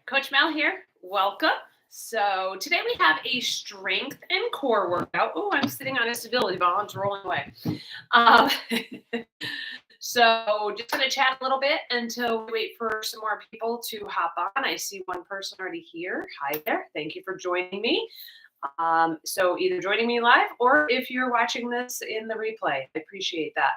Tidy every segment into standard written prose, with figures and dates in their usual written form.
Coach Mel here. Welcome. So today we have a strength and core workout. Oh, I'm sitting on a stability ball. It's rolling away. Um, so just going to chat a little bit until we wait for some more people to hop on. I see one person already here. Hi there. Thank you for joining me. So either joining me live or if you're watching this in the replay, I appreciate that.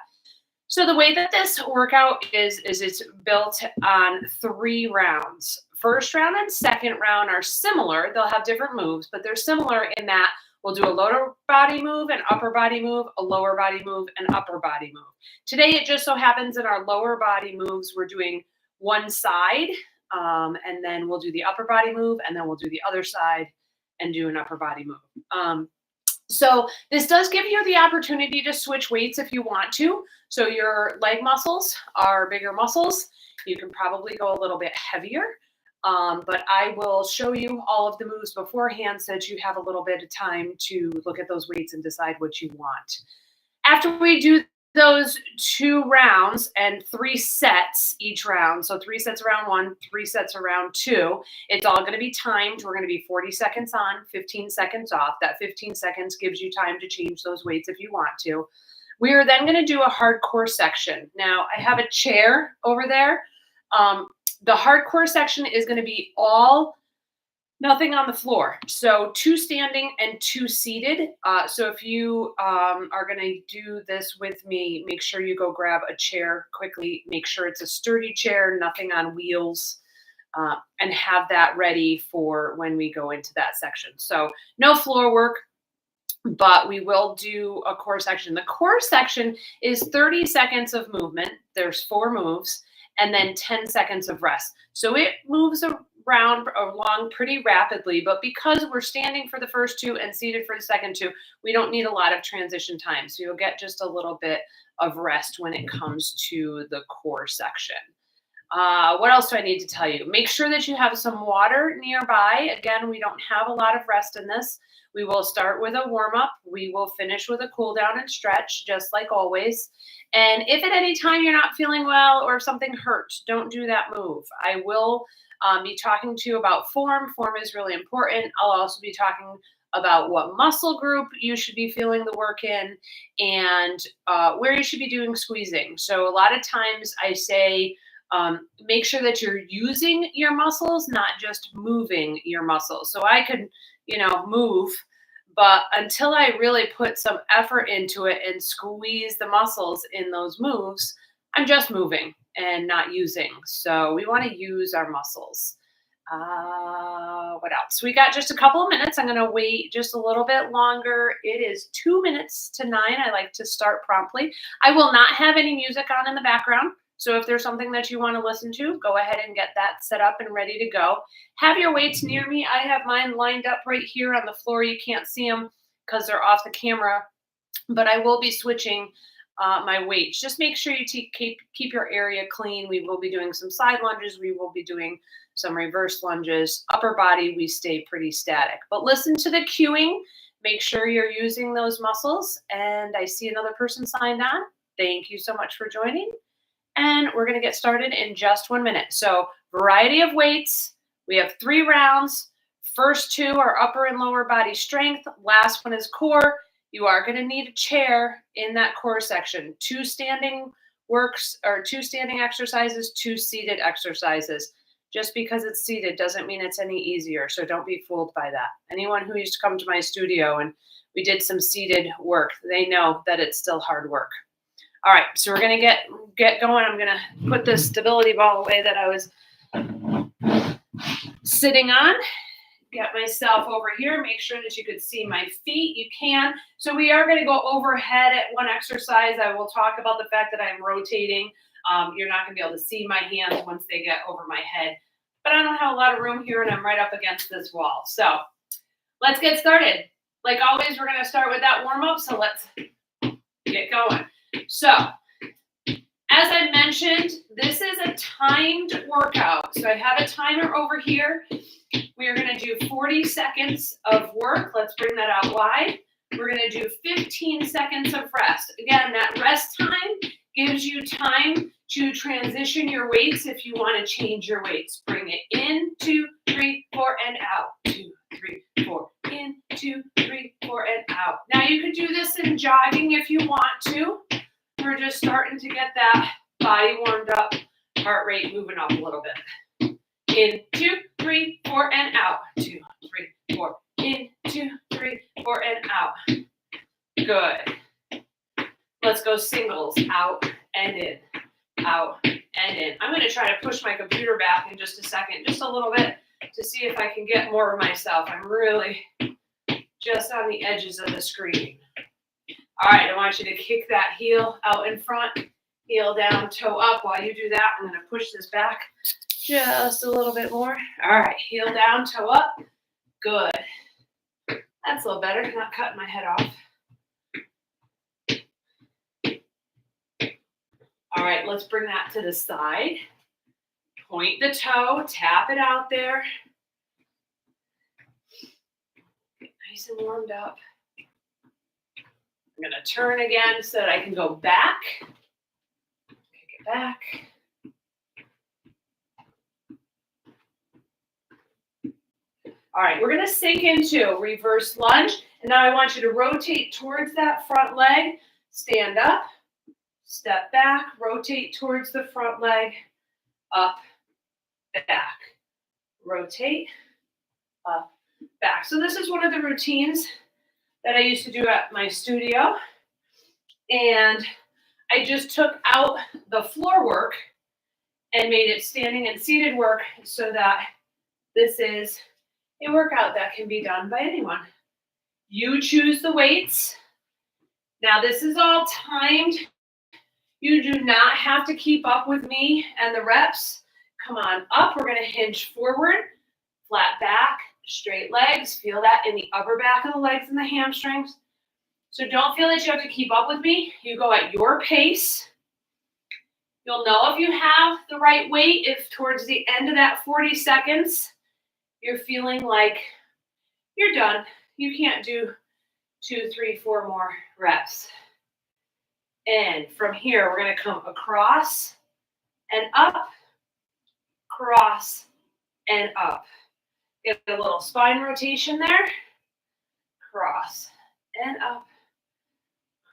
So the way that this workout is it's built on 3 rounds. First round and second round are similar. They'll have different moves, but they're similar in that we'll do a lower body move, an upper body move, a lower body move, an upper body move. Today, it just so happens in our lower body moves, we're doing one side, and then we'll do the upper body move, and then we'll do the other side and do an upper body move. So this does give you the opportunity to switch weights if you want to. So your leg muscles are bigger muscles. You can probably go a little bit heavier, but I will show you all of the moves beforehand so that you have a little bit of time to look at those weights and decide what you want. After we do those 2 rounds and 3 sets each round, so 3 sets around 1, 3 sets around 2, it's all going to be timed. We're going to be 40 seconds on, 15 seconds off. That 15 seconds gives you time to change those weights if you want to. We are then going to do a hardcore section. Now, I have a chair over there. The hardcore section is going to be nothing on the floor. So 2 standing and 2 seated. So if you are going to do this with me, make sure you go grab a chair quickly. Make sure it's a sturdy chair, nothing on wheels, and have that ready for when we go into that section. So no floor work, but we will do a core section. The core section is 30 seconds of movement. There's 4 moves and then 10 seconds of rest. So it moves along pretty rapidly, but because we're standing for the first 2 and seated for the second 2, we don't need a lot of transition time. So you'll get just a little bit of rest when it comes to the core section. What else do I need to tell you? Make sure that you have some water nearby. Again, we don't have a lot of rest in this. We will start with a warm-up. We will finish with a cool down and stretch, just like always. And if at any time you're not feeling well or if something hurts, don't do that move. I will be talking to you about form. Form is really important. I'll also be talking about what muscle group you should be feeling the work in and where you should be doing squeezing. So a lot of times I say, make sure that you're using your muscles, not just moving your muscles. So I could, move, but until I really put some effort into it and squeeze the muscles in those moves, I'm just moving and not using. So we want to use our muscles. What else? We got just a couple of minutes. I'm going to wait just a little bit longer. It is 2 minutes to 9. I like to start promptly. I will not have any music on in the background. So if there's something that you want to listen to, go ahead and get that set up and ready to go. Have your weights near me. I have mine lined up right here on the floor. You can't see them because they're off the camera, but I will be switching my weights. Just make sure you keep your area clean. We will be doing some side lunges. We will be doing some reverse lunges. Upper body, we stay pretty static. But listen to the cueing. Make sure you're using those muscles. And I see another person signed on. Thank you so much for joining. And we're going to get started in just 1 minute. So variety of weights. We have 3 rounds. First 2 are upper and lower body strength. Last one is core. You are going to need a chair in that core section. 2 standing works or 2 standing exercises, 2 seated exercises. Just because it's seated doesn't mean it's any easier. So don't be fooled by that. Anyone who used to come to my studio and we did some seated work, they know that it's still hard work. All right, so we're going to get going. I'm going to put this stability ball away that I was sitting on. Get myself over here. Make sure that you can see my feet. You can. So we are going to go overhead at one exercise. I will talk about the fact that I'm rotating. You're not going to be able to see my hands once they get over my head. But I don't have a lot of room here, and I'm right up against this wall. So let's get started. Like always, we're going to start with that warm-up. So let's get going. So, as I mentioned, this is a timed workout. So I have a timer over here. We are going to do 40 seconds of work. Let's bring that out wide. We're going to do 15 seconds of rest. Again, that rest time gives you time to transition your weights if you want to change your weights. Bring it in, 2, 3, 4, and out. 2, 3, 4, in, 2, 3, 4, and out. Now you could do this in jogging if you want to. We're just starting to get that body warmed up, heart rate moving up a little bit. In, 2, 3, 4, and out. 2, 3, 4. In, 2, 3, 4, and out. Good. Let's go singles. Out and in. Out and in. I'm going to try to push my computer back in just a second, just a little bit, to see if I can get more of myself. I'm really just on the edges of the screen. All right, I want you to kick that heel out in front, heel down, toe up. While you do that, I'm going to push this back just a little bit more. All right, heel down, toe up. Good. That's a little better, not cutting my head off. All right, let's bring that to the side. Point the toe, tap it out there. Get nice and warmed up. I'm going to turn again so that I can go back. Kick it back. All right, we're going to sink into reverse lunge. And now I want you to rotate towards that front leg. Stand up, step back, rotate towards the front leg, up, back. Rotate, up, back. So this is one of the routines that I used to do at my studio. And I just took out the floor work and made it standing and seated work so that this is a workout that can be done by anyone. You choose the weights. Now this is all timed. You do not have to keep up with me and the reps. Come on up. We're going to hinge forward, flat back, straight legs. Feel that in the upper back of the legs and the hamstrings. So don't feel that you have to keep up with me. You go at your pace. You'll know if you have the right weight if towards the end of that 40 seconds, you're feeling like you're done. You can't do 2, 3, 4 more reps. And from here, we're going to come across and up, cross and up. Get a little spine rotation there. Cross and up,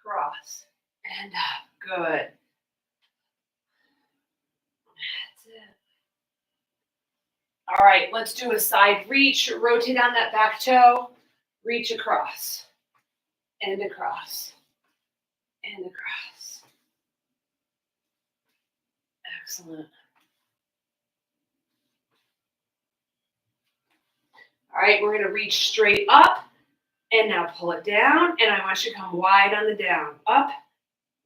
cross and up. Good. That's it. All right, let's do a side reach. Rotate on that back toe. Reach across and across and across. Excellent. All right, we're going to reach straight up and now pull it down. And I want you to come wide on the down. Up,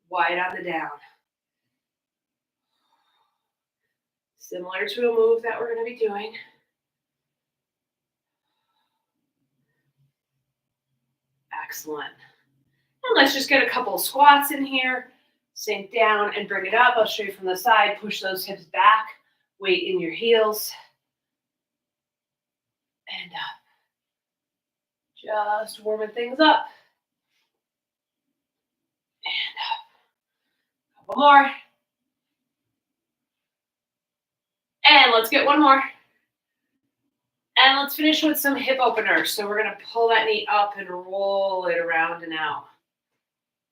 wide on the down. Similar to a move that we're going to be doing. Excellent. And let's just get a couple of squats in here. Sink down and bring it up. I'll show you from the side. Push those hips back. Weight in your heels. And up. Just warming things up. And up. Couple more. And let's get one more. And let's finish with some hip openers. So we're going to pull that knee up and roll it around and out.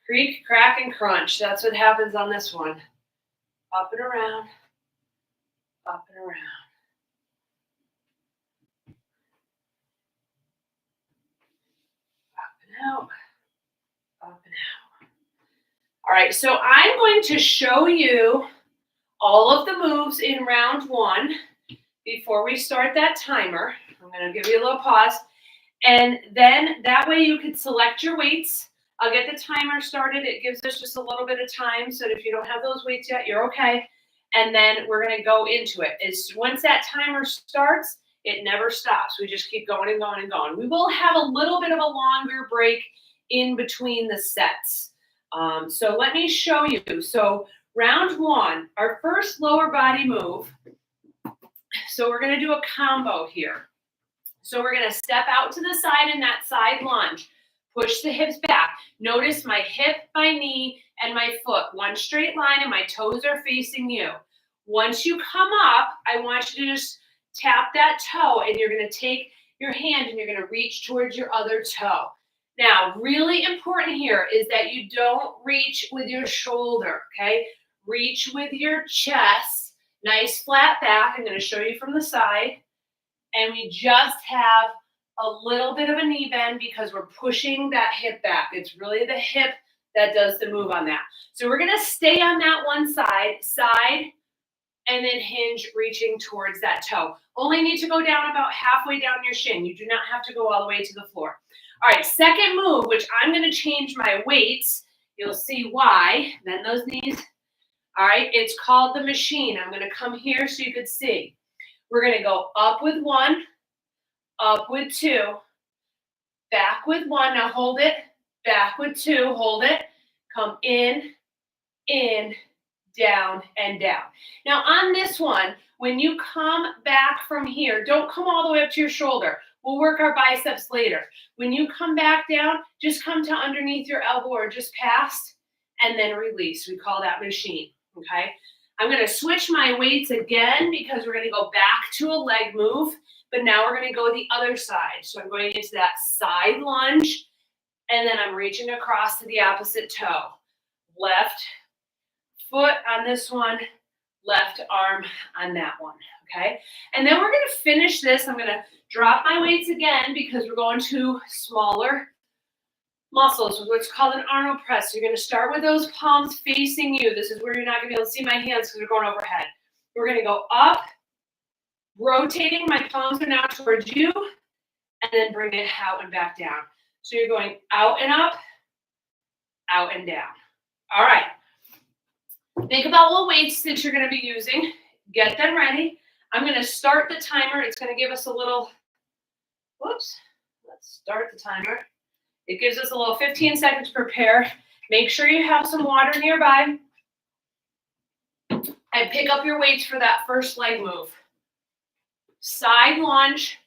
Creak, crack, and crunch. That's what happens on this one. Up and around. Up and around. Up and out. Up and out. All right, so I'm going to show you all of the moves in round one before we start that timer. I'm going to give you a little pause. And then that way you can select your weights. I'll get the timer started. It gives us just a little bit of time. So if you don't have those weights yet, you're okay. And then we're going to go into it. Once that timer starts, it never stops. We just keep going and going and going. We will have a little bit of a longer break in between the sets. So let me show you. So round one, our first lower body move. So we're going to do a combo here. So we're going to step out to the side in that side lunge. Push the hips back. Notice my hip, my knee and my foot, one straight line, and my toes are facing you. Once you come up, I want you to just tap that toe, and you're going to take your hand and you're going to reach towards your other toe. Now, really important here is that you don't reach with your shoulder, okay? Reach with your chest, nice flat back. I'm going to show you from the side. And we just have a little bit of a knee bend because we're pushing that hip back. It's really the hip that does the move on that. So we're going to stay on that one side, and then hinge, reaching towards that toe. Only need to go down about halfway down your shin. You do not have to go all the way to the floor. All right, second move, which I'm going to change my weights. You'll see why. Bend those knees. All right, it's called the machine. I'm going to come here so you could see. We're going to go up with one, up with two, back with one. Now hold it. Back with two. Hold it. Come in, down, and down. Now on this one, when you come back from here, don't come all the way up to your shoulder. We'll work our biceps later. When you come back down, just come to underneath your elbow or just past, and then release. We call that machine, okay? I'm going to switch my weights again because we're going to go back to a leg move, but now we're going to go the other side. So I'm going into that side lunge, and then I'm reaching across to the opposite toe. Left foot on this one, left arm on that one, okay? And then we're going to finish this. I'm going to drop my weights again because we're going to smaller muscles, what's called an Arnold press. So you're going to start with those palms facing you. This is where you're not going to be able to see my hands because they're going overhead. We're going to go up, rotating. My palms are now towards you, and then bring it out and back down. So you're going out and up, out and down. All right. Think about what weights that you're going to be using. Get them ready. I'm going to start the timer. It's going to give us a little, whoops. Let's start the timer. It gives us a little 15 seconds to prepare. Make sure you have some water nearby. And pick up your weights for that first leg move. Side lunge,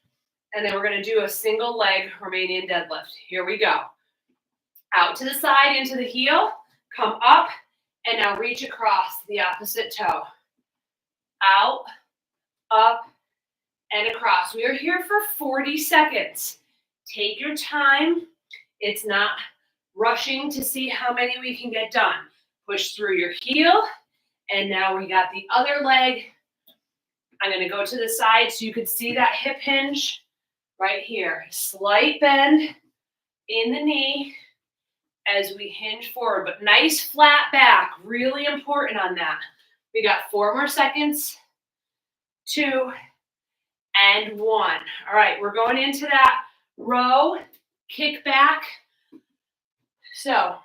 and then we're going to do a single leg Romanian deadlift. Here we go. Out to the side, into the heel, come up, and now reach across the opposite toe. Out, up, and across. We are here for 40 seconds. Take your time. It's not rushing to see how many we can get done. Push through your heel, and now we got the other leg. I'm going to go to the side so you could see that hip hinge right here. Slight bend in the knee as we hinge forward, but nice flat back, really important on that. We got 4 more seconds, 2, and 1. All right, we're going into that row, kick back. So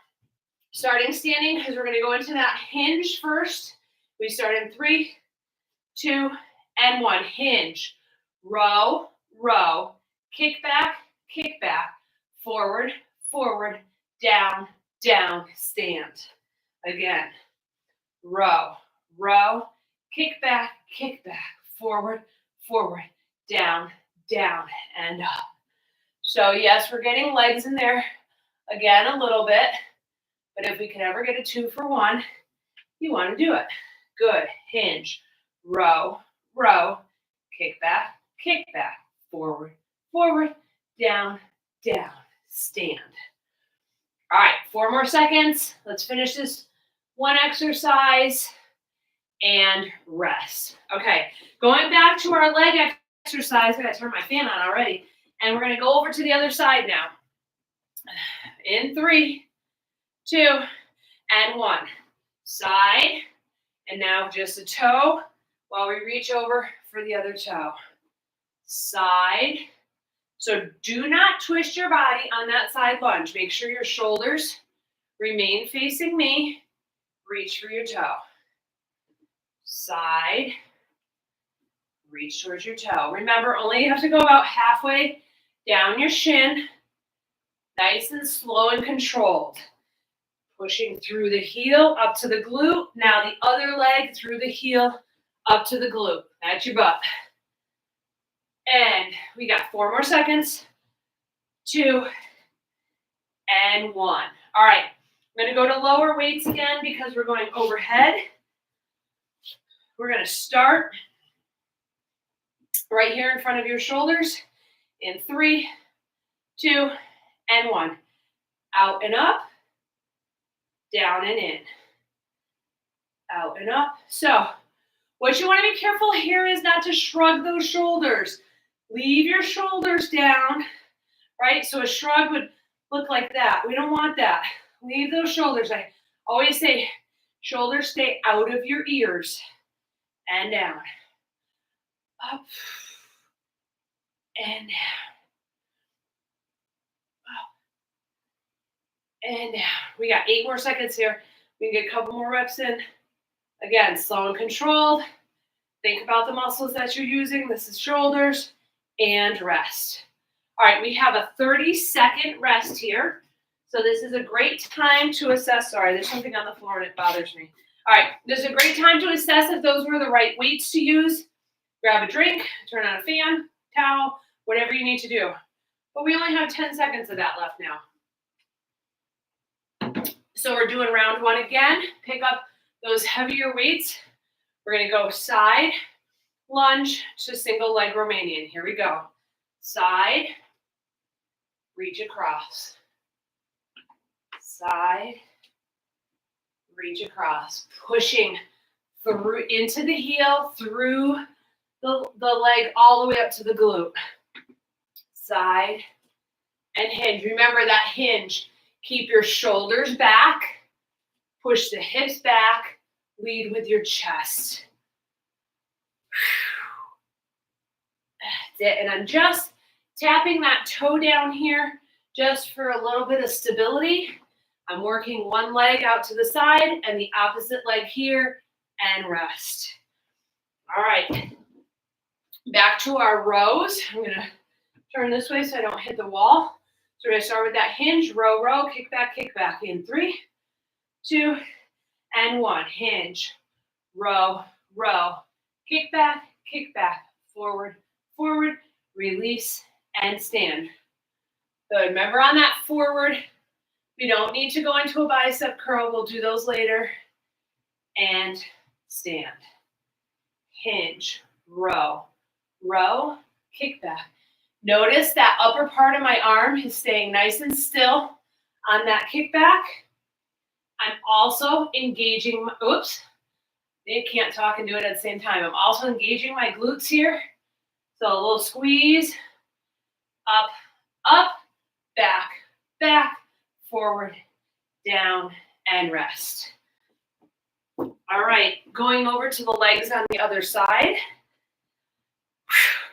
starting standing because we're going to go into that hinge first. We start in 3, 2, and 1. Hinge, row, row, kick back, forward, forward, down, down, stand. Again, row, row, kick back, forward, forward, down, down, and up. So yes, we're getting legs in there again a little bit, but if we can ever get a 2 for 1, you want to do it. Good. Hinge, row, row, kick back, forward, forward, down, down, stand. All right, 4 more seconds. Let's finish this one exercise and rest. Okay, going back to our leg exercise. I gotta turn my fan on already. And we're gonna go over to the other side now. In 3, 2, and 1. Side, and now just a toe while we reach over for the other toe. Side. So do not twist your body on that side lunge. Make sure your shoulders remain facing me. Reach for your toe. Side. Reach towards your toe. Remember, only you have to go about halfway down your shin. Nice and slow and controlled. Pushing through the heel up to the glute. Now the other leg through the heel up to the glute. That's your butt. And we got 4 more seconds. 2, and 1. All right. I'm going to go to lower weights again because we're going overhead. We're going to start right here in front of your shoulders in 3, 2, and 1. Out and up, down and in. Out and up. So what you want to be careful here is not to shrug those shoulders. Leave your shoulders down, right? So a shrug would look like that. We don't want that. Leave those shoulders. I always say shoulders stay out of your ears. And down. Up. And down. And we got 8 more seconds here. We can get a couple more reps in. Again, slow and controlled. Think about the muscles that you're using. This is shoulders and rest. All right, we have a 30-second rest here. So this is a great time to assess. Sorry, there's something on the floor and it bothers me. All right, this is a great time to assess if those were the right weights to use. Grab a drink, turn on a fan, towel, whatever you need to do. But we only have 10 seconds of that left now. So we're doing round 1 again. Pick up those heavier weights. We're going to go side, lunge to single leg Romanian. Here we go. Side, reach across. Side, reach across. Pushing through into the heel, through the leg, all the way up to the glute. Side and hinge. Remember that hinge. Keep your shoulders back. Push the hips back. Lead with your chest. That's it. And I'm just tapping that toe down here just for a little bit of stability. I'm working one leg out to the side and the opposite leg here and rest. All right. Back to our rows. I'm going to turn this way so I don't hit the wall. So we're going to start with that hinge, row, row, kick back in 3, 2, and 1. Hinge, row, row, kick back, forward, forward, release, and stand. Good. Remember on that forward, we don't need to go into a bicep curl. We'll do those later. And stand. Hinge, row, row, kick back. Notice that upper part of my arm is staying nice and still on that kickback. I'm also engaging, oops, they can't talk and do it at the same time. I'm also engaging my glutes here. So a little squeeze, up, up, back, back, forward, down, and rest. All right, going over to the legs on the other side.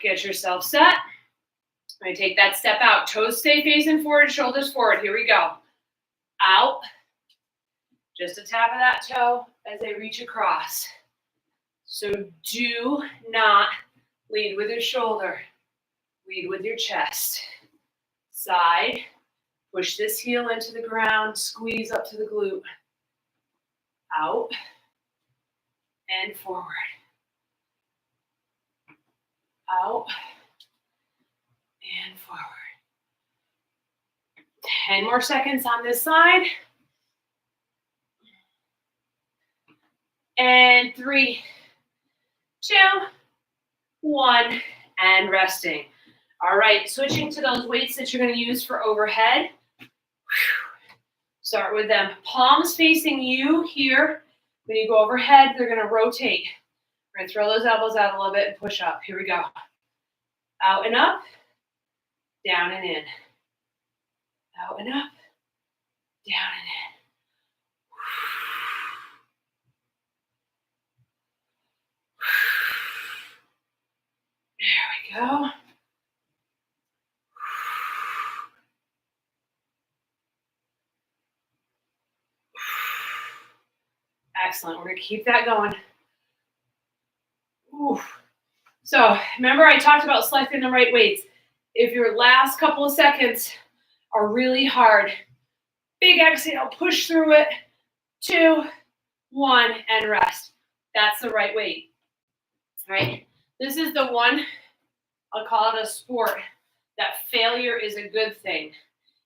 Get yourself set. I'm going to take that step out. Toes stay facing forward, shoulders forward. Here we go. Out. Just a tap of that toe as I reach across. So do not lead with your shoulder. Lead with your chest. Side. Push this heel into the ground. Squeeze up to the glute. Out. And forward. Out. And forward. 10 more seconds on this side. And 3, 2, 1, and resting. All right, switching to those weights that you're going to use for overhead. Start with them. Palms facing you here. When you go overhead, they're going to rotate. We're going to throw those elbows out a little bit and push up. Here we go. Out and up. Down and in. Out and up. Down and in. There we go. Excellent. We're going to keep that going. Ooh. So remember I talked about selecting the right weights. If your last couple of seconds are really hard, big exhale, push through it. 2, 1, and rest. That's the right weight. All right. This is the one, I'll call it a sport, that failure is a good thing.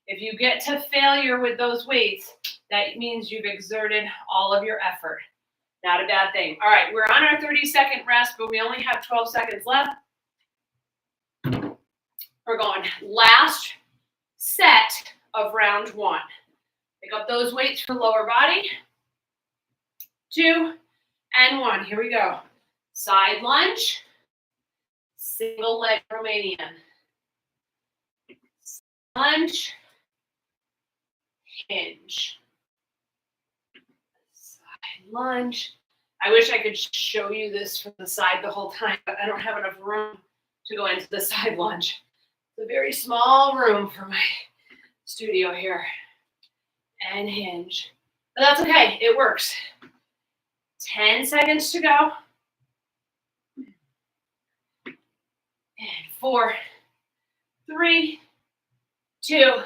If you get to failure with those weights, That means you've exerted all of your effort. Not a bad thing. All right, we're on our 30-second rest, but we only have 12 seconds left. We're going last set of round one. Pick up those weights for lower body. 2 and 1. Here we go. Side lunge. Single leg Romanian. Lunge. Hinge. Side lunge. I wish I could show you this from the side the whole time, but I don't have enough room to go into the side lunge. It's a very small room for my studio here. And hinge. But that's okay. It works. 10 seconds to go. And 4, 3, 2,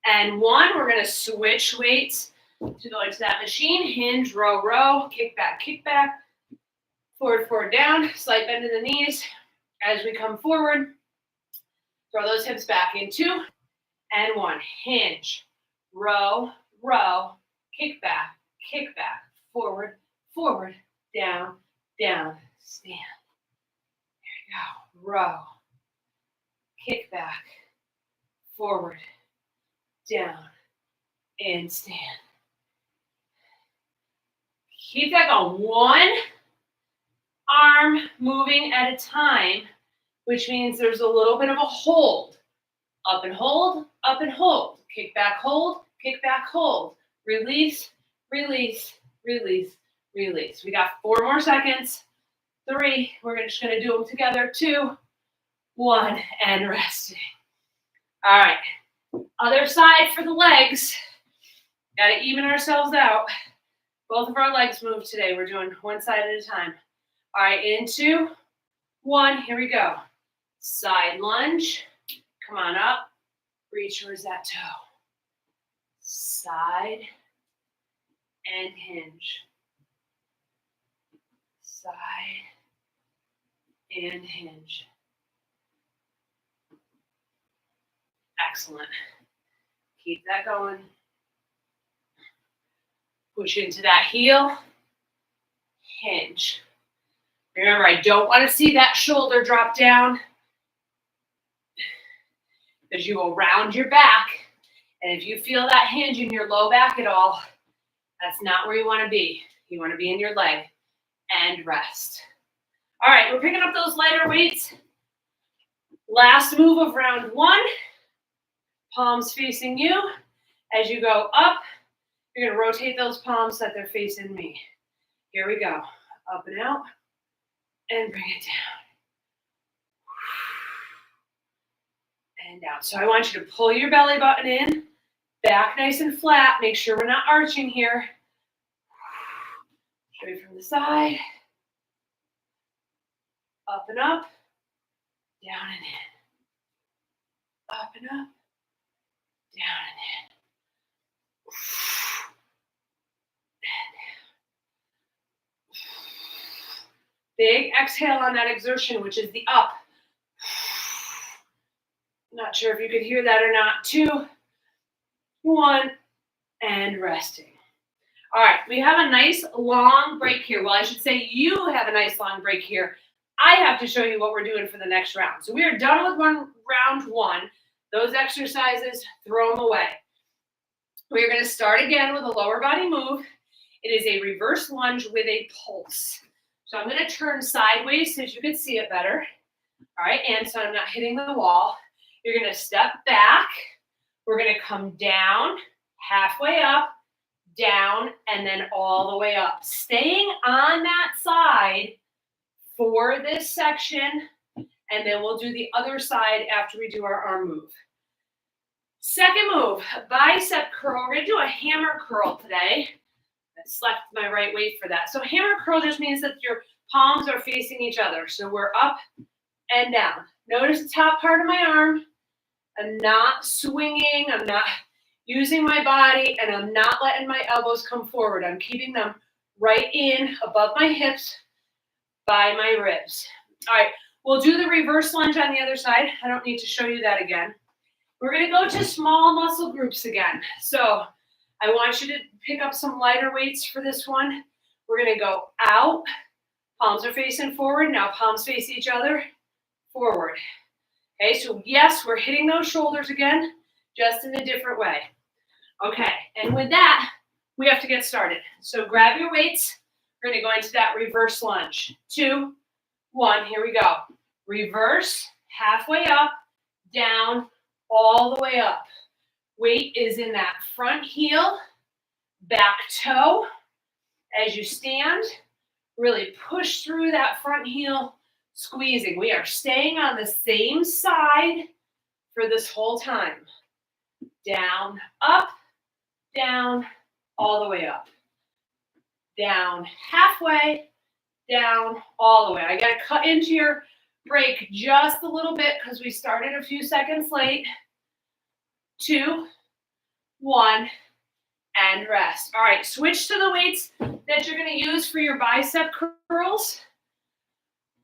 and 1. We're going to switch weights to go into that machine. Hinge, row, row, kick back, forward, forward, down, slight bend in the knees. As we come forward, throw those hips back in 2 and 1. Hinge, row, row, kick back, forward, forward, down, down, stand. There you go. Row, kick back, forward, down, and stand. Keep that going. One arm moving at a time, which means there's a little bit of a hold. Up and hold, up and hold. Kick back, hold, kick back, hold. Release, release, release, release. We got 4 more seconds. 3, we're just gonna do them together. 2, 1, and resting. All right, other side for the legs. Gotta even ourselves out. Both of our legs move today. We're doing one side at a time. All right, in 2, 1, here we go. Side lunge, come on up, reach towards that toe. Side and hinge. Side and hinge. Excellent. Keep that going. Push into that heel. Hinge. Remember, I don't want to see that shoulder drop down because you will round your back. And if you feel that hinge in your low back at all, that's not where you want to be. You want to be in your leg and rest. All right, we're picking up those lighter weights. Last move of round one. Palms facing you. As you go up, you're going to rotate those palms so that they're facing me. Here we go. Up and out. And bring it down. And down. So I want you to pull your belly button in. Back nice and flat. Make sure we're not arching here. Straight from the side. Up and up. Down and in. Up and up. Down and in. Big exhale on that exertion, which is the up. Not sure if you could hear that or not. 2, 1, and resting. All right, we have a nice long break here. Well, I should say you have a nice long break here. I have to show you what we're doing for the next round. So we are done with round one. Those exercises, throw them away. We're going to start again with a lower body move. It is a reverse lunge with a pulse. So I'm going to turn sideways so you can see it better. All right, and so I'm not hitting the wall. You're going to step back. We're going to come down, halfway up, down, and then all the way up. Staying on that side for this section, and then we'll do the other side after we do our arm move. Second move, bicep curl. We're going to do a hammer curl today. I slept my right weight for that. So hammer curl just means that your palms are facing each other. So we're up and down. Notice the top part of my arm. I'm not swinging. I'm not using my body, and I'm not letting my elbows come forward. I'm keeping them right in above my hips by my ribs. All right, we'll do the reverse lunge on the other side. I don't need to show you that again. We're going to go to small muscle groups again. So I want you to pick up some lighter weights for this one. We're going to go out. Palms are facing forward. Now palms face each other. Forward. Okay, so yes, we're hitting those shoulders again, just in a different way. Okay, and with that, we have to get started. So grab your weights. We're going to go into that reverse lunge. 2, 1, here we go. Reverse, halfway up, down, all the way up. Weight is in that front heel, back toe. As you stand, really push through that front heel, squeezing. We are staying on the same side for this whole time. Down, up, down, all the way up. Down, halfway, down, all the way. I got to cut into your break just a little bit because we started a few seconds late. 2, 1, and rest. All right, switch to the weights that you're going to use for your bicep curls.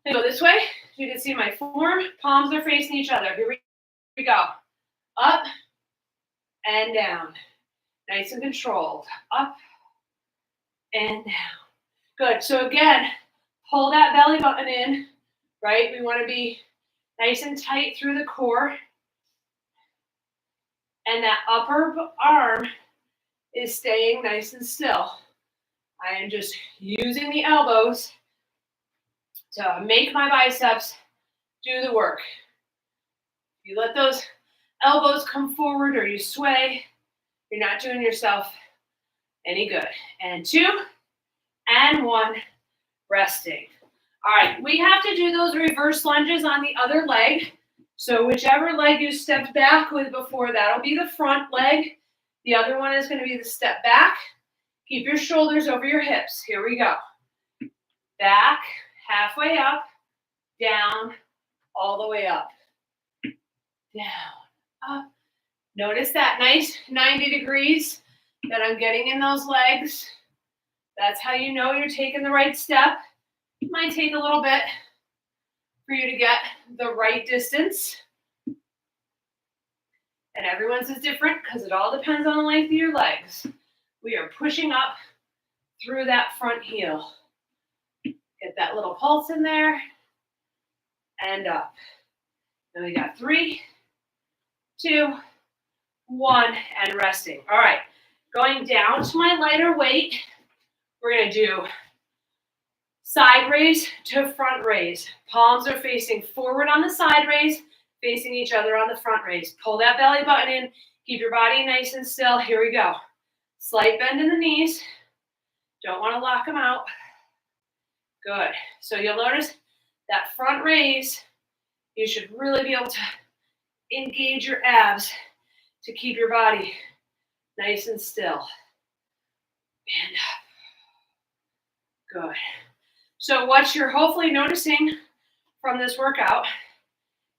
I go this way. You can see my form. Palms are facing each other. Here we go. Up and down. Nice and controlled. Up and down. Good. So again, pull that belly button in, right? We want to be nice and tight through the core. And that upper arm is staying nice and still. I am just using the elbows to make my biceps do the work. You let those elbows come forward or you sway, you're not doing yourself any good. And 2, and 1, resting. All right, we have to do those reverse lunges on the other leg. So whichever leg you stepped back with before, that'll be the front leg. The other one is going to be the step back. Keep your shoulders over your hips. Here we go. Back, halfway up, down, all the way up. Down, up. Notice that nice 90 degrees that I'm getting in those legs. That's how you know you're taking the right step. It might take a little bit for you to get the right distance. And everyone's is different because it all depends on the length of your legs. We are pushing up through that front heel. Get that little pulse in there and up. Then we got 3, 2, 1, and resting. All right, going down to my lighter weight, we're going to do side raise to front raise. Palms are facing forward on the side raise, facing each other on the front raise. Pull that belly button in. Keep your body nice and still. Here we go. Slight bend in the knees. Don't want to lock them out. Good. So you'll notice that front raise, you should really be able to engage your abs to keep your body nice and still. And up. Good. So what you're hopefully noticing from this workout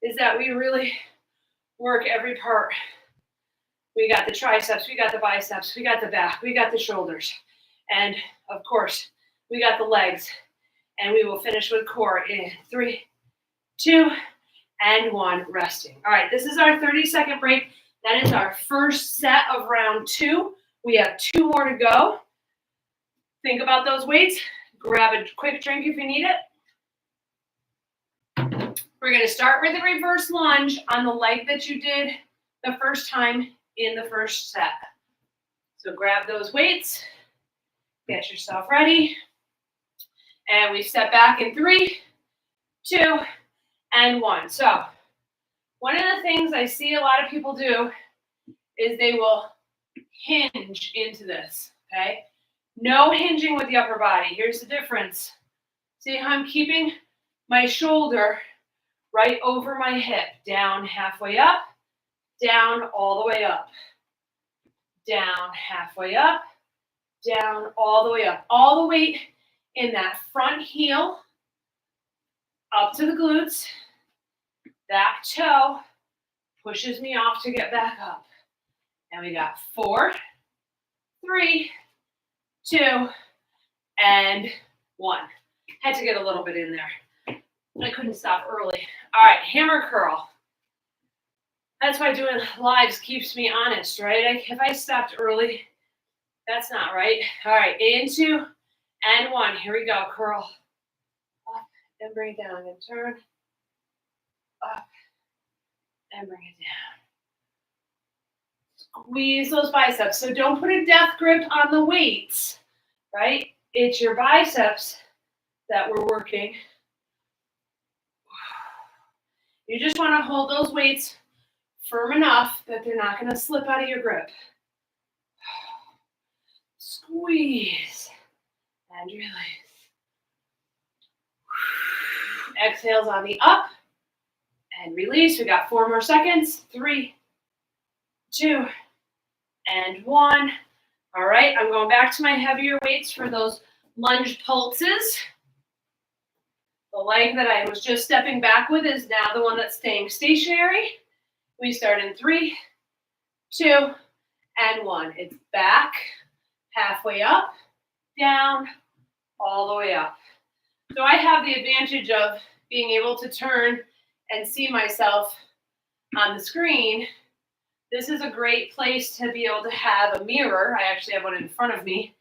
is that we really work every part. We got the triceps, we got the biceps, we got the back, we got the shoulders. And of course, we got the legs. And we will finish with core in 3, 2, and 1, resting. All right, this is our 30-second break. That is our first set of round 2. We have 2 more to go. Think about those weights. Grab a quick drink if you need it. We're going to start with the reverse lunge on the leg that you did the first time in the first set. So grab those weights. Get yourself ready. And we step back in 3, 2, and 1. So one of the things I see a lot of people do is they will hinge into this, okay? No hinging with the upper body. Here's the difference. See how I'm keeping my shoulder right over my hip. Down, halfway up. Down, all the way up. Down, halfway up. Down, all the way up. All the weight in that front heel, up to the glutes, back toe, pushes me off to get back up. And we got 4, 3, 2, and 1. Had to get a little bit in there. I couldn't stop early. All right, hammer curl. That's why doing lives keeps me honest, right? If I stopped early, That's not right. All right, in 2 and 1. Here we go. Curl up and bring it down and turn up and bring it down. Squeeze those biceps. So don't put a death grip on the weights, right? It's your biceps that we're working. You just want to hold those weights firm enough that they're not going to slip out of your grip. Squeeze and release. Exhales on the up and release. We got 4 more seconds. 3, 2, and 1. All right, I'm going back to my heavier weights for those lunge pulses. The leg that I was just stepping back with is now the one that's staying stationary. We start in 3, 2, and 1. It's back, halfway up, down, all the way up. So I have the advantage of being able to turn and see myself on the screen. This is a great place to be able to have a mirror. I actually have one in front of me.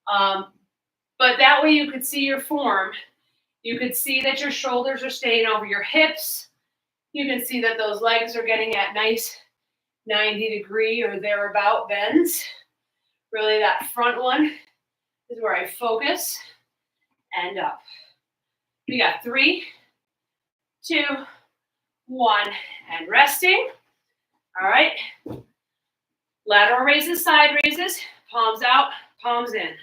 But that way you could see your form. You could see that your shoulders are staying over your hips. You can see that those legs are getting at nice 90-degree or thereabout bends. Really, that front one is where I focus and up. We got 3, 2, 1, and resting. All right. Lateral raises, side raises, palms out, palms in.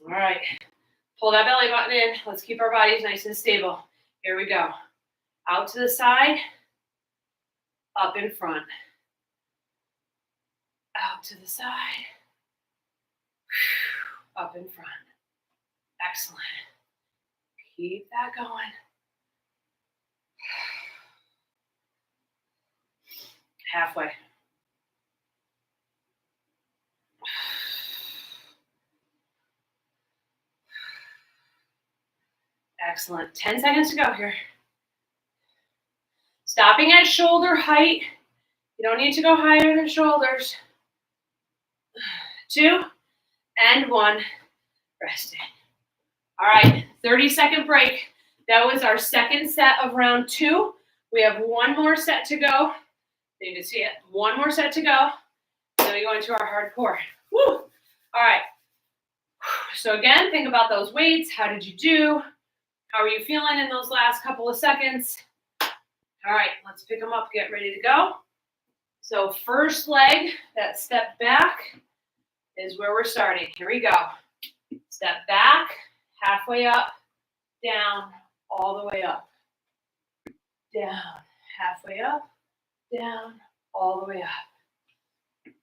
All right. Pull that belly button in. Let's keep our bodies nice and stable. Here we go. Out to the side, up in front. Out to the side, up in front. Excellent. Keep that going. Halfway. Excellent. 10 seconds to go here. Stopping at shoulder height. You don't need to go higher than shoulders. 2 and 1. Resting. All right, 30-second break. That was our second set of round 2. We have 1 more set to go. You can see it. 1 more set to go. Then we go into our hardcore. Woo! All right. So again, think about those weights. How did you do? How are you feeling in those last couple of seconds? All right, let's pick them up, get ready to go. So first leg, that step back, is where we're starting. Here we go. Step back, halfway up, down, all the way up. Down, halfway up, down, all the way up.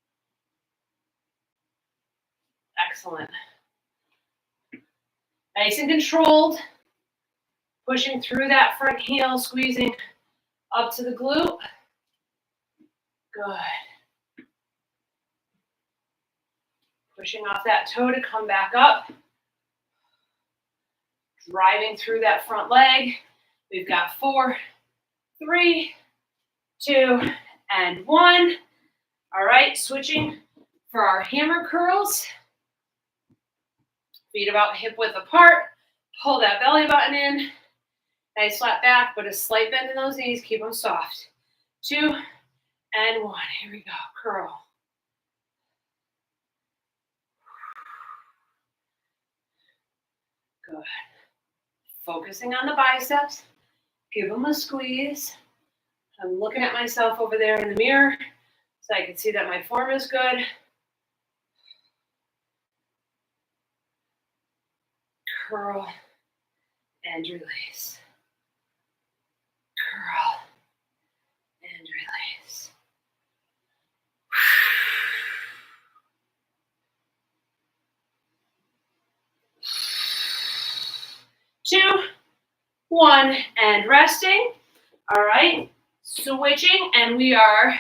Excellent. Nice and controlled. Pushing through that front heel, squeezing up to the glute. Good. Pushing off that toe to come back up. Driving through that front leg. We've got 4, 3, 2, and 1. All right, switching for our hammer curls. Feet about hip width apart. Pull that belly button in. Nice flat back, but a slight bend in those knees. Keep them soft. 2 and 1. Here we go. Curl. Good. Focusing on the biceps. Give them a squeeze. I'm looking at myself over there in the mirror so I can see that my form is good. Curl and release. Curl and release. 2, 1, and resting. All right, switching, and we are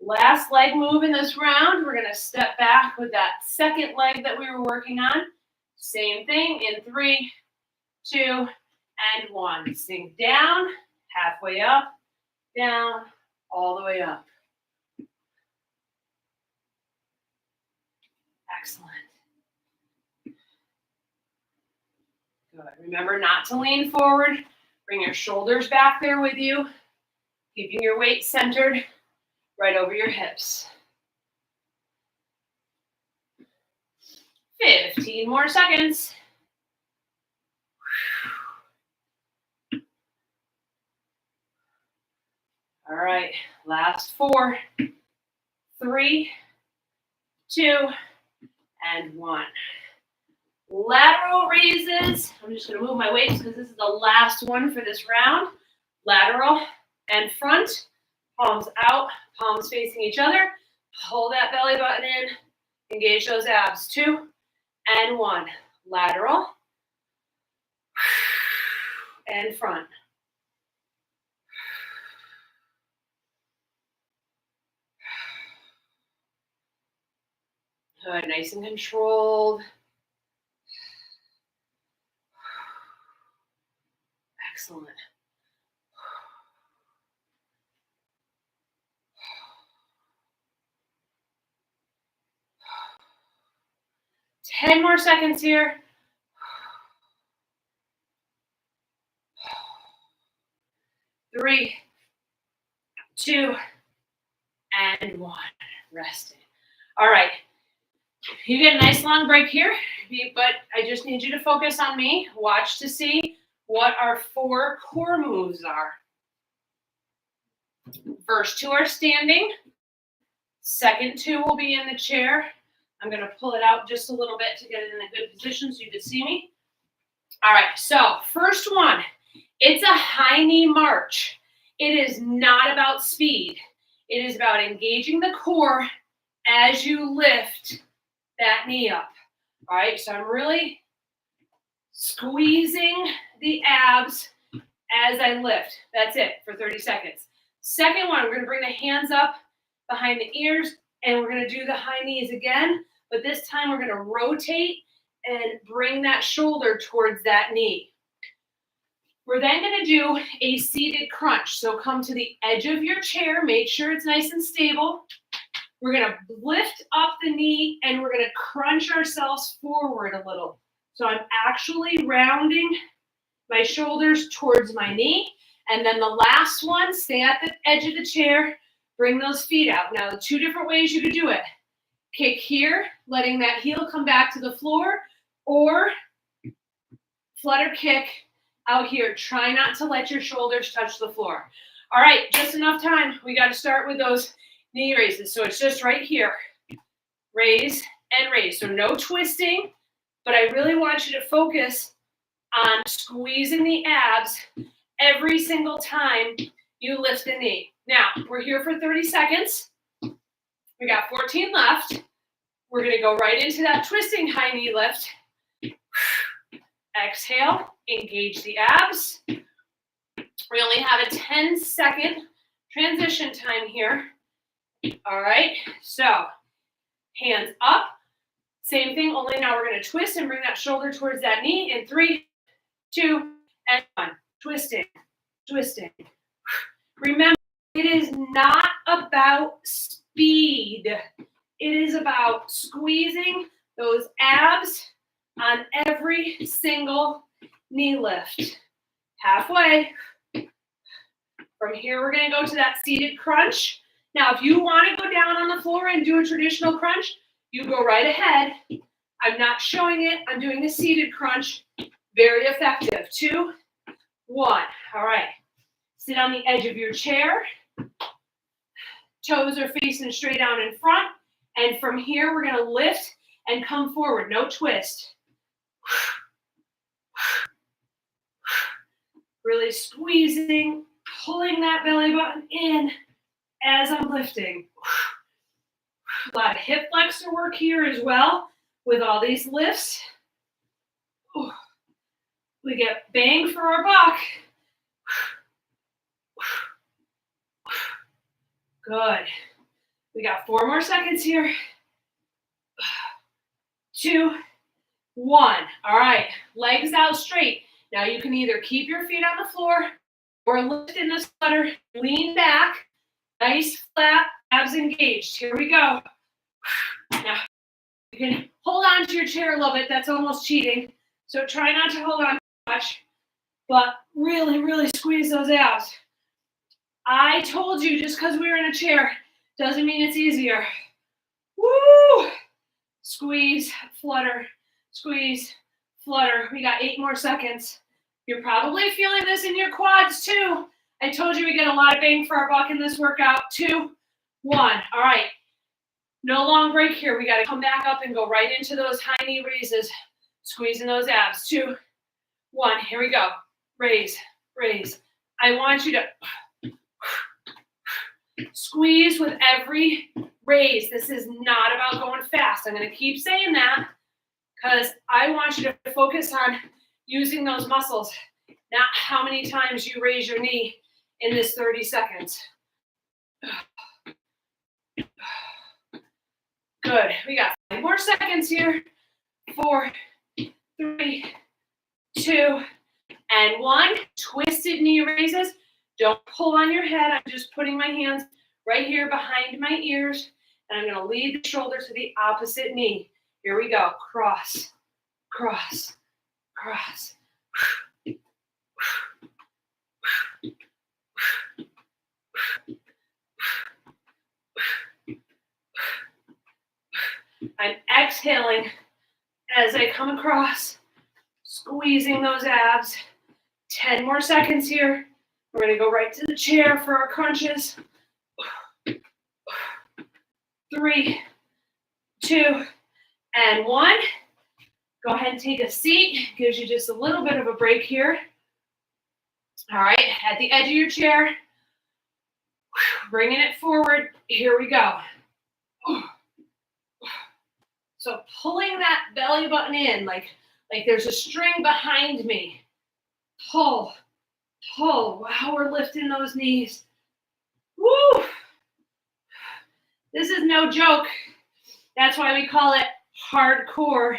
last leg move in this round. We're going to step back with that second leg that we were working on. Same thing in 3, 2, and 1. Sink down, halfway up, down, all the way up. Excellent. Good. Remember not to lean forward. Bring your shoulders back there with you, keeping your weight centered right over your hips. 15 more seconds. All right, last 4, 3, 2, and 1. Lateral raises. I'm just going to move my weights because this is the last one for this round. Lateral and front. Palms out, palms facing each other. Pull that belly button in. Engage those abs. 2 and 1. Lateral and front. Good, nice and controlled. Excellent. Ten more seconds here. 3, 2, and 1. Resting. All right. You get a nice long break here, but I just need you to focus on me. Watch to see what our 4 core moves are. First 2 are standing. Second 2 will be in the chair. I'm going to pull it out just a little bit to get it in a good position so you can see me. All right, so first one, it's a high knee march. It is not about speed. It is about engaging the core as you lift that knee up. All right, so I'm really squeezing the abs as I lift. That's it for 30 seconds. Second one, we're going to bring the hands up behind the ears, and we're going to do the high knees again, but this time we're going to rotate and bring that shoulder towards that knee. We're then going to do a seated crunch. So come to the edge of your chair, make sure it's nice and stable. We're going to lift up the knee and we're going to crunch ourselves forward a little. So I'm actually rounding my shoulders towards my knee. And then the last one, stay at the edge of the chair, bring those feet out. Now, the 2 different ways you could do it. Kick here, letting that heel come back to the floor, or flutter kick out here. Try not to let your shoulders touch the floor. All right, just enough time. We got to start with those knee raises. So it's just right here. Raise and raise. So no twisting, but I really want you to focus on squeezing the abs every single time you lift the knee. Now, we're here for 30 seconds. We got 14 left. We're going to go right into that twisting high knee lift. Exhale, engage the abs. We only have a 10-second transition time here. All right, so hands up. Same thing, only now we're going to twist and bring that shoulder towards that knee in 3, 2, and 1. Twisting, twisting. Remember, it is not about speed. It is about squeezing those abs on every single knee lift. Halfway. From here, we're going to go to that seated crunch. Now, if you want to go down on the floor and do a traditional crunch, you go right ahead. I'm not showing it. I'm doing a seated crunch. Very effective. 2, 1. All right. Sit on the edge of your chair. Toes are facing straight down in front. And from here, we're going to lift and come forward. No twist. Really squeezing, pulling that belly button in as I'm lifting. A lot of hip flexor work here as well with all these lifts. We get bang for our buck. Good. We got 4 more seconds here. 2, 1. All right, legs out straight. Now you can either keep your feet on the floor or lift in the flutter, lean back, nice flat, abs engaged. Here we go. Now You can hold on to your chair a little bit. That's almost cheating. So try not to hold on too much, but really, really squeeze those abs. I told you just because we're in a chair doesn't mean it's easier. Woo! Squeeze, flutter, squeeze, flutter. We got 8 more seconds. You're probably feeling this in your quads too. I told you we get a lot of bang for our buck in this workout. 2, 1. All right. No long break here. We got to come back up and go right into those high knee raises. Squeezing those abs. 2, 1. Here we go. Raise, raise. I want you to squeeze with every raise. This is not about going fast. I'm going to keep saying that because I want you to focus on using those muscles, not how many times you raise your knee in this 30 seconds. Good. We got 5 more seconds here. 4, 3, 2, and 1. Twisted knee raises. Don't pull on your head. I'm just putting my hands right here behind my ears, and I'm going to lead the shoulder to the opposite knee. Here we go. Cross, cross, cross. I'm exhaling as I come across, squeezing those abs. 10 more seconds here. We're going to go right to the chair for our crunches. 3, 2, and 1. Go ahead and take a seat. Gives you just a little bit of a break here. All right, at the edge of your chair, bringing it forward. Here we go. So pulling that belly button in, like there's a string behind me. Pull, pull. Wow, we're lifting those knees. Woo! This is no joke. That's why we call it hardcore.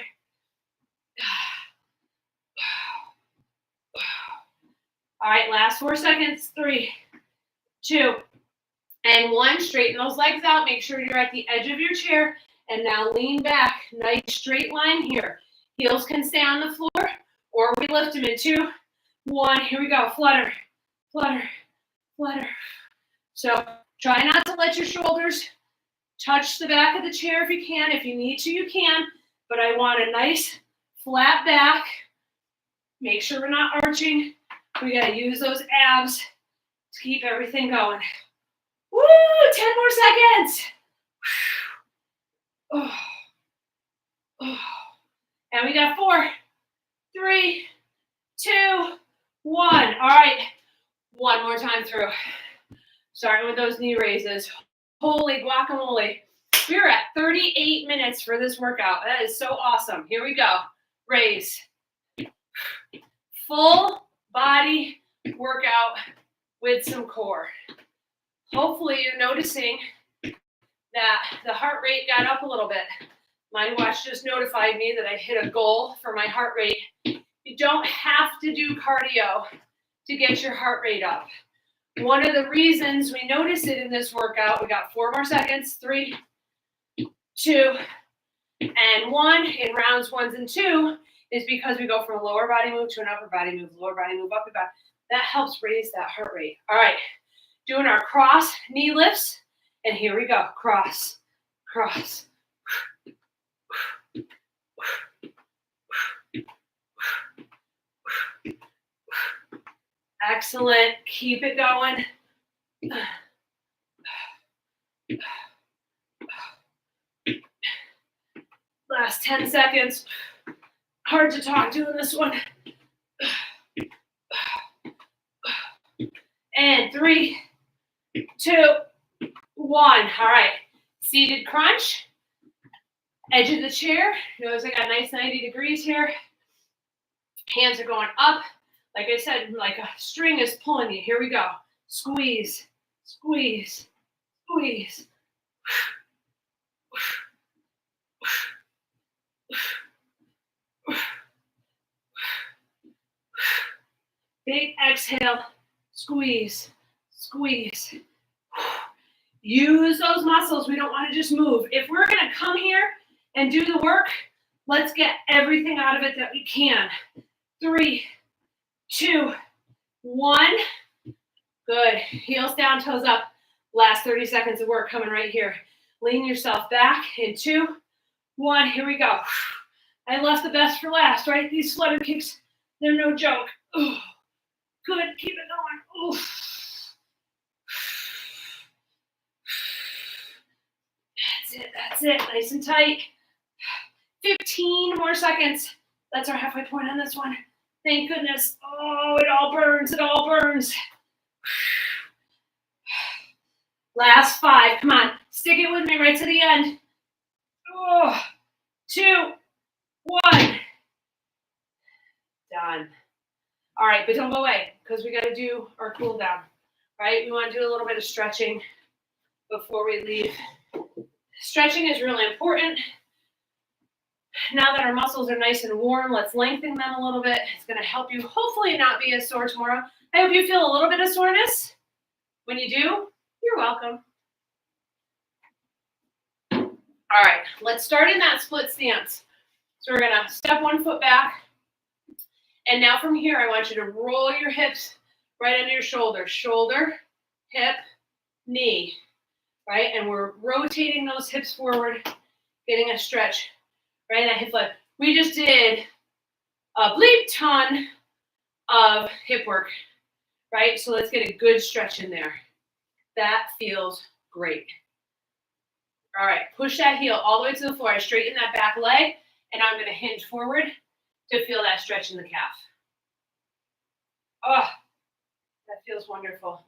All right, last 4 seconds. 3, 2, and 1. Straighten those legs out. Make sure you're at the edge of your chair. And now lean back. Nice straight line here. Heels can stay on the floor, or we lift them in 2, 1. Here we go. Flutter, flutter, flutter. So try not to let your shoulders touch the back of the chair if you can. If you need to, you can. But I want a nice flat back. Make sure we're not arching. We got to use those abs to keep everything going. Woo! 10 more seconds. Oh. Oh. And we got 4, 3, 2, 1. All right. One more time through. Starting with those knee raises. Holy guacamole. We're at 38 minutes for this workout. That is so awesome. Here we go. Raise. Full body workout with some core. Hopefully you're noticing that the heart rate got up a little bit. My watch just notified me that I hit a goal for my heart rate. You don't have to do cardio to get your heart rate up. One of the reasons we notice it in this workout, we got 4 more seconds. 3, 2, and 1 in rounds 1 and 2 is because we go from a lower body move to an upper body move, lower body move, upper body. That helps raise that heart rate. All right, doing our cross knee lifts, and here we go. Cross, cross. Excellent. Keep it going. Last 10 seconds. Hard to talk doing this one. And 3, 2, 1. All right. Seated crunch. Edge of the chair. Notice I got nice 90 degrees here. Hands are going up. Like I said, like a string is pulling you. Here we go. Squeeze, squeeze, squeeze. Big exhale. Squeeze, squeeze. Use those muscles. We don't want to just move. If we're going to come here and do the work. Let's get everything out of it that we can. 3, 2, 1. Good. Heels down, toes up. Last 30 seconds of work coming right here. Lean yourself back in 2, 1. Here we go. I left the best for last, right? These flutter kicks, they're no joke. Ooh. Good. Keep it going. Ooh. That's it. That's it. Nice and tight. 15 more seconds. That's our halfway point on this one. Thank goodness. Oh, it all burns. It all burns. Last 5. Come on. Stick it with me right to the end. Oh, 2, 1. Done. All right, but don't go away because we got to do our cool down, right? We want to do a little bit of stretching before we leave. Stretching is really important. Now that our muscles are nice and warm, let's lengthen them a little bit. It's going to help you hopefully not be as sore tomorrow. I hope you feel a little bit of soreness. When you do, you're welcome. All right, let's start in that split stance. So we're going to step one foot back. And now from here, I want you to roll your hips right under your shoulder. Shoulder, hip, knee, right? And we're rotating those hips forward, getting a stretch, right? That hip flip. We just did a bleep ton of hip work, right? So let's get a good stretch in there. That feels great. All right, push that heel all the way to the floor. I straighten that back leg, and I'm going to hinge forward to feel that stretch in the calf. Oh, that feels wonderful.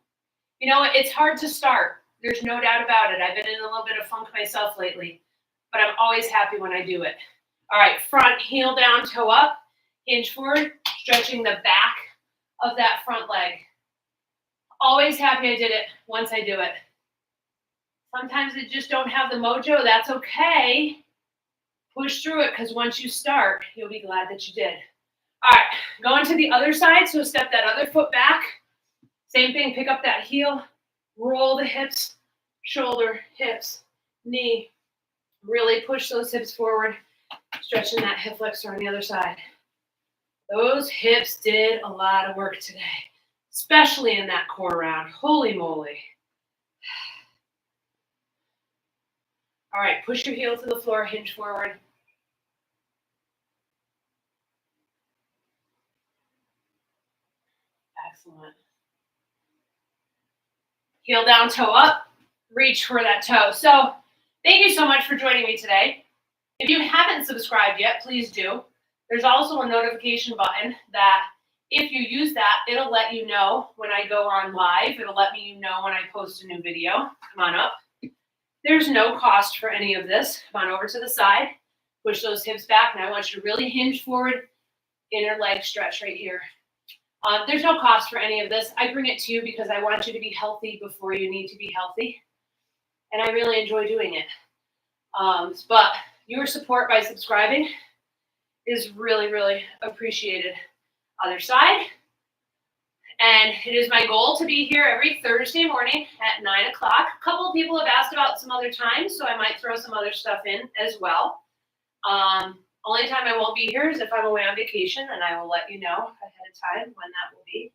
You know, it's hard to start. There's no doubt about it. I've been in a little bit of funk myself lately, but I'm always happy when I do it. All right, front heel down, toe up, hinge forward, stretching the back of that front leg. Always happy I did it once I do it. Sometimes I just don't have the mojo. That's okay. Push through it because once you start, you'll be glad that you did. All right, going to the other side. So step that other foot back. Same thing, pick up that heel, roll the hips, shoulder, hips, knee. Really push those hips forward, stretching that hip flexor on the other side. Those hips did a lot of work today, especially in that core round. Holy moly. All right, push your heel to the floor, hinge forward. Excellent. Heel down, toe up, reach for that toe. So thank you so much for joining me today. If you haven't subscribed yet, please do. There's also a notification button that if you use that, it'll let you know when I go on live. It'll let me know when I post a new video. Come on up. There's no cost for any of this. Come on over to the side. Push those hips back, and I want you to really hinge forward. Inner leg stretch right here. There's no cost for any of this. I bring it to you because I want you to be healthy before you need to be healthy. And I really enjoy doing it. But your support by subscribing is really, really appreciated. Other side. And it is my goal to be here every Thursday morning at 9 o'clock. A couple of people have asked about some other times, so I might throw some other stuff in as well. Only time I won't be here is if I'm away on vacation, and I will let you know ahead of time when that will be.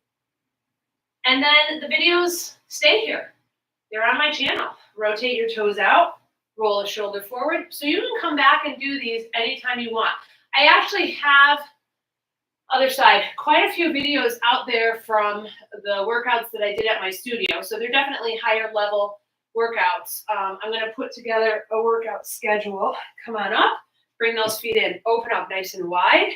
And then the videos stay here. They're on my channel. Rotate your toes out, roll a shoulder forward. So you can come back and do these anytime you want. I actually have, other side, quite a few videos out there from the workouts that I did at my studio. So they're definitely higher level workouts. I'm going to put together a workout schedule. Come on up. Bring those feet in. Open up nice and wide.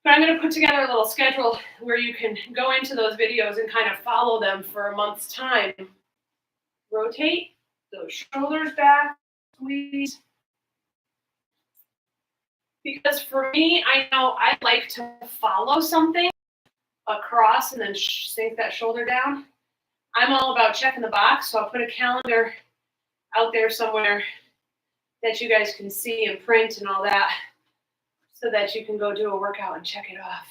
But I'm going to put together a little schedule where you can go into those videos and kind of follow them for a month's time. Rotate those shoulders back, squeeze. Because for me, I know I like to follow something across and then sink that shoulder down. I'm all about checking the box, so I'll put a calendar out there somewhere that you guys can see and print and all that so that you can go do a workout and check it off.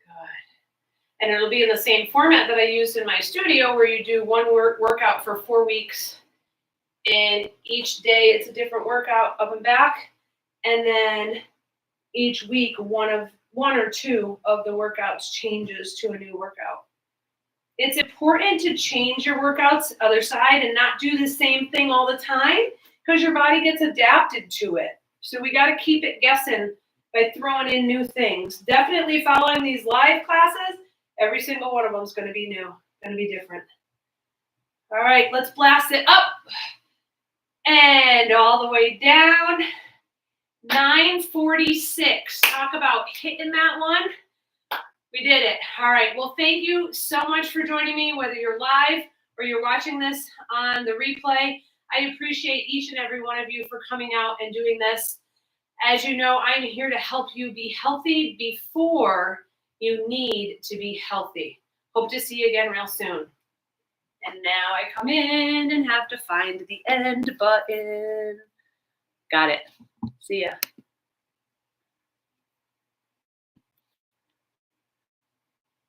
Good. And it'll be in the same format that I used in my studio, where you do one workout for 4 weeks. And each day it's a different workout up and back. And then each week, one or two of the workouts changes to a new workout. It's important to change your workouts other side and not do the same thing all the time, because your body gets adapted to it. So we got to keep it guessing by throwing in new things. Definitely following these live classes. Every single one of them is going to be new, going to be different. All right, let's blast it up and all the way down. 946. Talk about hitting that one. We did it. All right. Well, thank you so much for joining me, whether you're live or you're watching this on the replay. I appreciate each and every one of you for coming out and doing this. As you know, I'm here to help you be healthy before you need to be healthy. Hope to see you again real soon. And now I come in and have to find the end button. Got it. See ya.